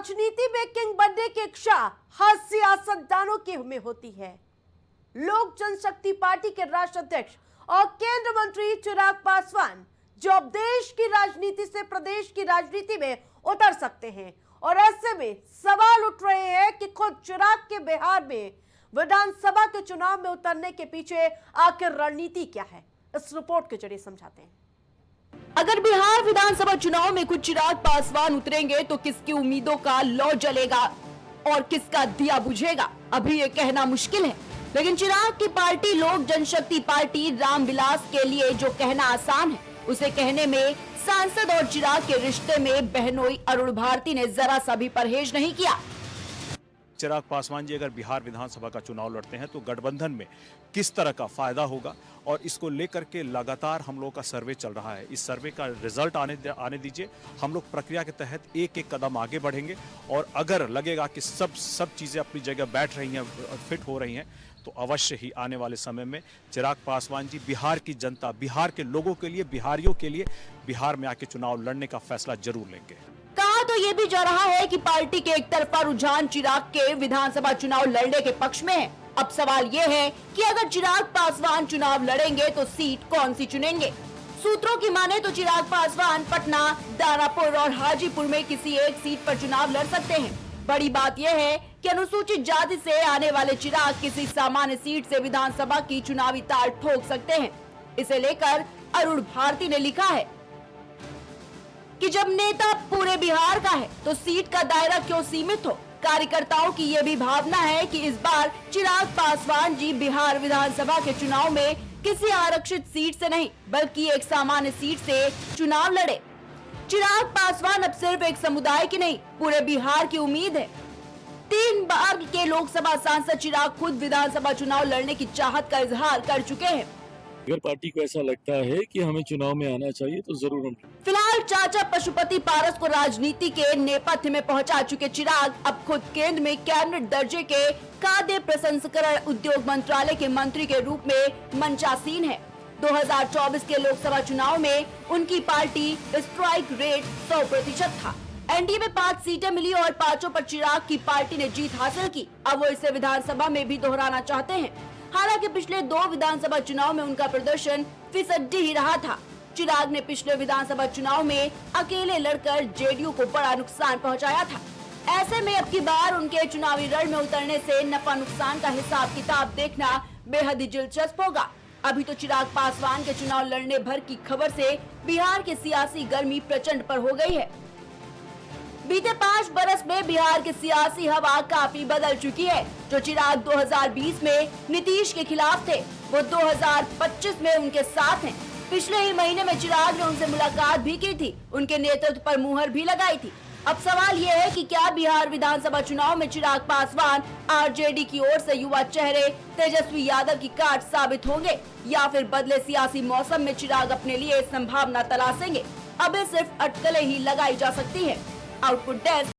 राजनीति में किंग बनने की इच्छा हर सियासतदानों की में होती है। लोक जनशक्ति पार्टी के राष्ट्रीय अध्यक्ष और केंद्रीय मंत्री चिराग पासवान जो अब देश की राजनीति से प्रदेश की राजनीति में उतर सकते हैं, और ऐसे में सवाल उठ रहे हैं कि खुद चिराग के बिहार में विधानसभा के चुनाव में उतरने के पीछे आखिर रणनीति क्या है, इस रिपोर्ट के जरिए समझाते हैं। अगर बिहार विधानसभा चुनाव में खुद चिराग पासवान उतरेंगे तो किसकी उम्मीदों का लौ जलेगा और किसका दिया बुझेगा, अभी ये कहना मुश्किल है। लेकिन चिराग की पार्टी लोक जनशक्ति पार्टी रामविलास के लिए जो कहना आसान है, उसे कहने में सांसद और चिराग के रिश्ते में बहनोई अरुण भारती ने जरा सा भी परहेज नहीं किया। चिराग पासवान जी अगर बिहार विधानसभा का चुनाव लड़ते हैं तो गठबंधन में किस तरह का फायदा होगा, और इसको लेकर के लगातार हम लोग का सर्वे चल रहा है। इस सर्वे का रिजल्ट आने दीजिए, हम लोग प्रक्रिया के तहत एक एक कदम आगे बढ़ेंगे, और अगर लगेगा कि सब चीज़ें अपनी जगह बैठ रही हैं, फिट हो रही हैं, तो अवश्य ही आने वाले समय में चिराग पासवान जी बिहार की जनता, बिहार के लोगों के लिए, बिहारियों के लिए बिहार में आके चुनाव लड़ने का फैसला जरूर लेंगे। कहा तो ये भी जा रहा है कि पार्टी के एक तरफा रुझान चिराग के विधानसभा चुनाव लड़ने के पक्ष में है। अब सवाल ये है कि अगर चिराग पासवान चुनाव लड़ेंगे तो सीट कौन सी चुनेंगे। सूत्रों की माने तो चिराग पासवान पटना, दानापुर और हाजीपुर में किसी एक सीट पर चुनाव लड़ सकते हैं। बड़ी बात यह है कि अनुसूचित जाति से आने वाले चिराग किसी सामान्य सीट से विधानसभा की चुनावी ताल ठोक सकते हैं। इसे लेकर अरुण भारती ने लिखा है कि जब नेता पूरे बिहार का है तो सीट का दायरा क्यों सीमित हो। कार्यकर्ताओं की ये भी भावना है कि इस बार चिराग पासवान जी बिहार विधानसभा के चुनाव में किसी आरक्षित सीट से नहीं बल्कि एक सामान्य सीट से चुनाव लड़े। चिराग पासवान अब सिर्फ एक समुदाय की नहीं, पूरे बिहार की उम्मीद है। 3 बार के लोकसभा सांसद चिराग खुद विधानसभा चुनाव लड़ने की चाहत का इजहार कर चुके हैं। अगर पार्टी को ऐसा लगता है कि हमें चुनाव में आना चाहिए तो जरूर हम। फिलहाल चाचा पशुपति पारस को राजनीति के नेपथ्य में पहुंचा चुके चिराग अब खुद केंद्र में कैबिनेट दर्जे के खाद्य प्रसंस्करण उद्योग मंत्रालय के मंत्री के रूप में मंचासीन है। 2024 के लोकसभा चुनाव में उनकी पार्टी स्ट्राइक रेट 100% था। एनडीए में 5 सीटें मिली और 5 पर चिराग की पार्टी ने जीत हासिल की। अब वो इसे विधानसभा में भी दोहराना चाहते हैं। हालांकि पिछले 2 विधानसभा चुनाव में उनका प्रदर्शन फीसदी ही रहा था। चिराग ने पिछले विधानसभा चुनाव में अकेले लड़कर जेडीयू को बड़ा नुकसान पहुंचाया था। ऐसे में अब की बार उनके चुनावी रण में उतरने से नफा नुकसान का हिसाब किताब देखना बेहद ही दिलचस्प होगा। अभी तो चिराग पासवान के चुनाव लड़ने भर की खबर से बिहार की सियासी गर्मी प्रचंड पर हो गई है। बीते 5 बरस में बिहार की सियासी हवा काफी बदल चुकी है। जो चिराग 2020 में नीतीश के खिलाफ थे, वो 2025 में उनके साथ हैं। पिछले ही महीने में चिराग ने उनसे मुलाकात भी की थी, उनके नेतृत्व पर मुहर भी लगाई थी। अब सवाल ये है कि क्या बिहार विधानसभा चुनाव में चिराग पासवान आरजेडी की ओर से युवा चेहरे तेजस्वी यादव की काट साबित होंगे, या फिर बदले सियासी मौसम में चिराग अपने लिए संभावना तलाशेंगे। अब सिर्फ अटकलें ही लगाई जा सकती है। Output desk.